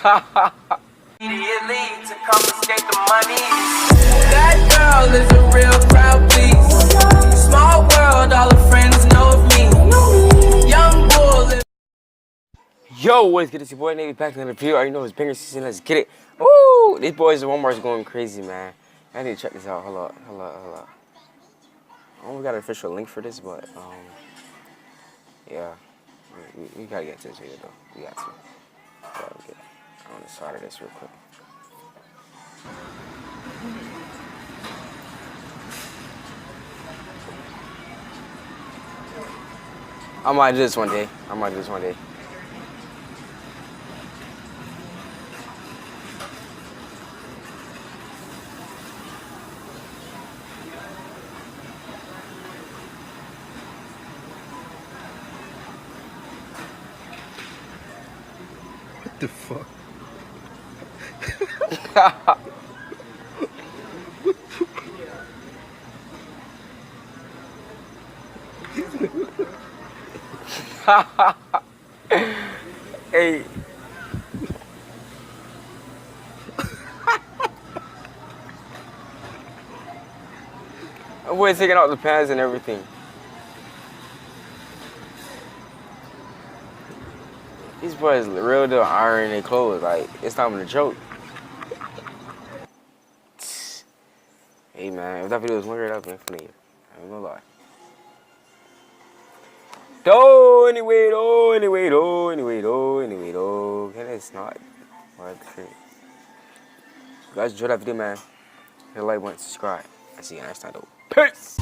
Immediately to confiscate the money. That girl is a real crowd, please. Small world, all her friends know of me. Young bull. Yo, what's good? It's your boy Navy back in the video. I already know it's banger season. Let's get it. Woo! These boys at Walmart's going crazy, man. I need to check this out. Hold up. I don't got an official link for this, but yeah, we gotta get to this video though. We got to. Get on the side of this real quick. I might do this one day. What the fuck? Hey. Boy taking out the pants and everything. These boys real deal iron their clothes. Like, it's not even a joke. Hey man, if that video was longer, that would have been funny. I ain't gonna lie. Anyway. Can it's not. What the shit? You guys enjoyed that video, man. Hit a like button, subscribe. I see you next time though. Peace!